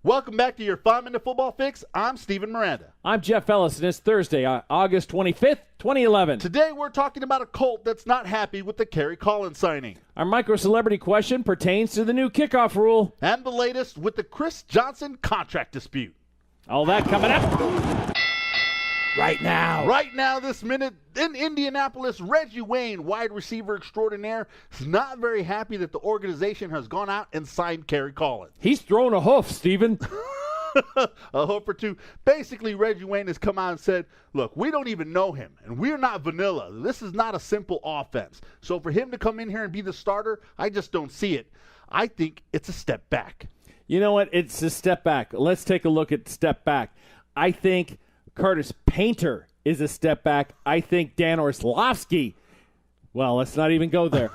Welcome back to your 5-Minute Football Fix. I'm Steven Miranda. I'm Jeff Ellis, and it's Thursday, August 25th, 2011. Today we're talking about a Colt that's not happy with the Kerry Collins signing. Our micro-celebrity question pertains to the new kickoff rule. And the latest with the Chris Johnson contract dispute. All that coming up right now. Right now, this minute, in Indianapolis, Reggie Wayne, wide receiver extraordinaire, is not very happy that the organization has gone out and signed Kerry Collins. He's throwing a hoof, Steven. A hoof or two. Basically, Reggie Wayne has come out and said, look, we don't even know him, and we're not vanilla. This is not a simple offense. So for him to come in here and be the starter, I just don't see it. I think it's a step back. You know what? It's a step back. Let's take a look at step back. I think Curtis Painter is a step back. I think Dan Orlovsky, well, let's not even go there.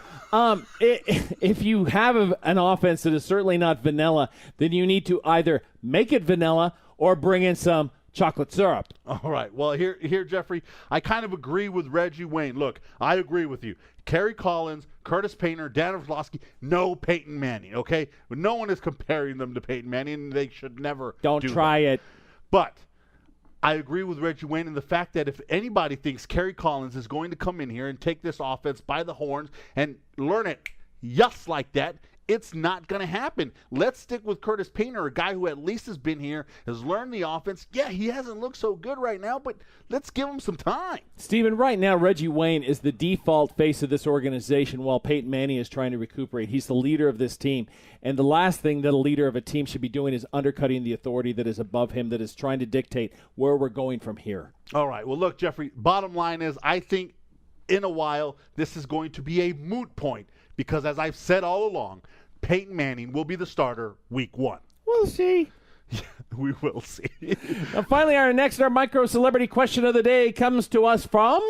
If you have an offense that is certainly not vanilla, then you need to either make it vanilla or bring in some chocolate syrup. All right. Well, here, Jeffrey, I kind of agree with Reggie Wayne. Look, I agree with you. Kerry Collins, Curtis Painter, Dan Orlovsky, no Peyton Manning, okay? But no one is comparing them to Peyton Manning, and they should never Don't try it. But I agree with Reggie Wayne in the fact that if anybody thinks Kerry Collins is going to come in here and take this offense by the horns and learn it just like that, it's not going to happen. Let's stick with Curtis Painter, a guy who at least has been here, has learned the offense. Yeah, he hasn't looked so good right now, but let's give him some time. Steven, right now, Reggie Wayne is the default face of this organization while Peyton Manning is trying to recuperate. He's the leader of this team. And the last thing that a leader of a team should be doing is undercutting the authority that is above him, that is trying to dictate where we're going from here. All right. Well, look, Jeffrey, bottom line is I think in a while this is going to be a moot point because, as I've said all along, Peyton Manning will be the starter week 1. We'll see. Yeah, we will see. Finally, our micro-celebrity question of the day comes to us from?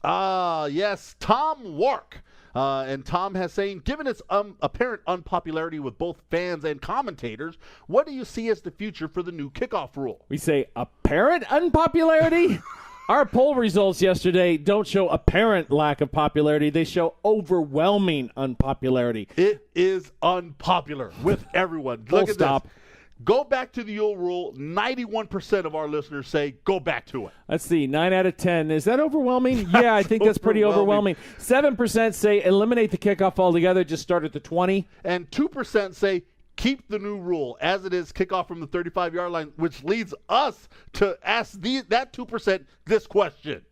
Yes, Tom Wark. And Tom has saying, given its apparent unpopularity with both fans and commentators, what do you see as the future for the new kickoff rule? We say apparent unpopularity? Our poll results yesterday don't show apparent lack of popularity. They show overwhelming unpopularity. It is unpopular with everyone. Look at stop. This. Go back to the old rule. 91% of our listeners say go back to it. Let's see, 9 out of 10. Is that overwhelming? Yeah, I think that's pretty overwhelming. 7% say eliminate the kickoff altogether, just start at the 20. And 2% say keep the new rule as it is, kickoff from the 35-yard line, which leads us to ask that 2% this question.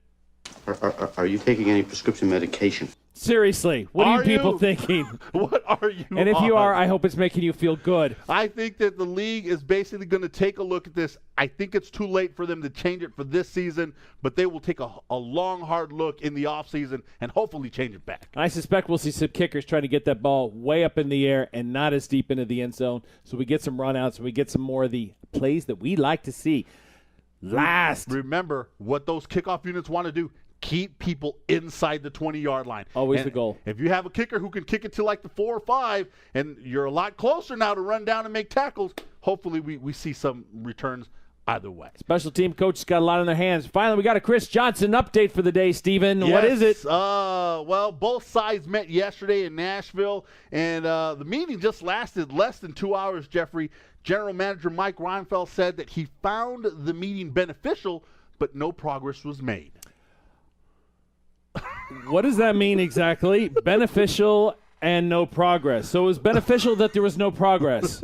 Are you taking any prescription medication? Seriously, what are you people thinking? What are you And if you on? are, I hope it's making you feel good. I think that the league is basically going to take a look at this. I think it's too late for them to change it for this season, but they will take a long, hard look in the offseason and hopefully change it back. I suspect we'll see some kickers trying to get that ball way up in the air and not as deep into the end zone, so we get some runouts and we get some more of the plays that we like to see. Remember what those kickoff units want to do. Keep people inside the 20-yard line. Always and the goal. If you have a kicker who can kick it to like the 4 or 5, and you're a lot closer now to run down and make tackles, hopefully we see some returns either way. Special team coach got a lot on their hands. Finally, we got a Chris Johnson update for the day, Steven. Yes, what is it? Well, both sides met yesterday in Nashville, and the meeting just lasted less than 2 hours, Jeffrey. General Manager Mike Reinfeldt said that he found the meeting beneficial, but no progress was made. What does that mean exactly? Beneficial and no progress. So it was beneficial that there was no progress.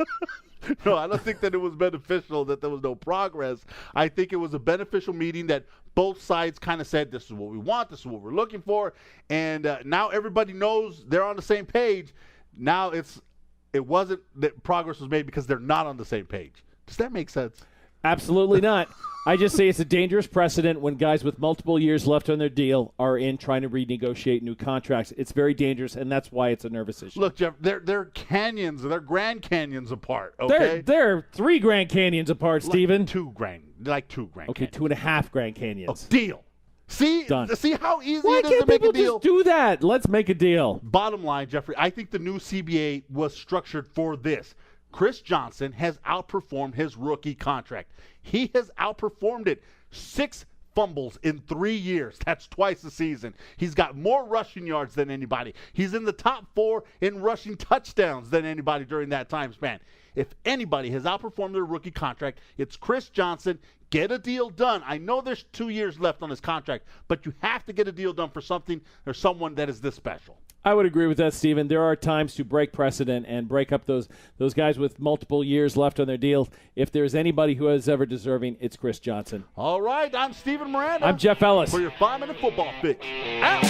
No, I don't think that it was beneficial that there was no progress. I think it was a beneficial meeting that both sides kind of said, this is what we want, this is what we're looking for, and now everybody knows they're on the same page. Now it wasn't that progress was made because they're not on the same page. Does that make sense? Absolutely not. I just say it's a dangerous precedent when guys with multiple years left on their deal are in trying to renegotiate new contracts. It's very dangerous, and that's why it's a nervous issue. Look, Jeff, they're canyons, they're Grand Canyons apart, okay? They're 3 Grand Canyons apart, Steven. 2 Grand Canyons. Okay, 2.5 Grand Canyons. Oh, deal. See? Done. See how easy Why it is can't to make a people deal? just do that? Let's make a deal. Bottom line, Jeffrey, I think the new CBA was structured for this. Chris Johnson has outperformed his rookie contract. He has outperformed it. 6 fumbles in 3 years. That's twice a season. He's got more rushing yards than anybody. He's in the top 4 in rushing touchdowns than anybody during that time span. if anybody has outperformed their rookie contract, it's Chris Johnson. Get a deal done. I know there's 2 years left on his contract, but you have to get a deal done for something or someone that is this special. I would agree with that, Stephen. There are times to break precedent and break up those guys with multiple years left on their deals. If there's anybody who is ever deserving, it's Chris Johnson. All right, I'm Stephen Miranda. I'm Jeff Ellis. For your 5-minute football fix. Out!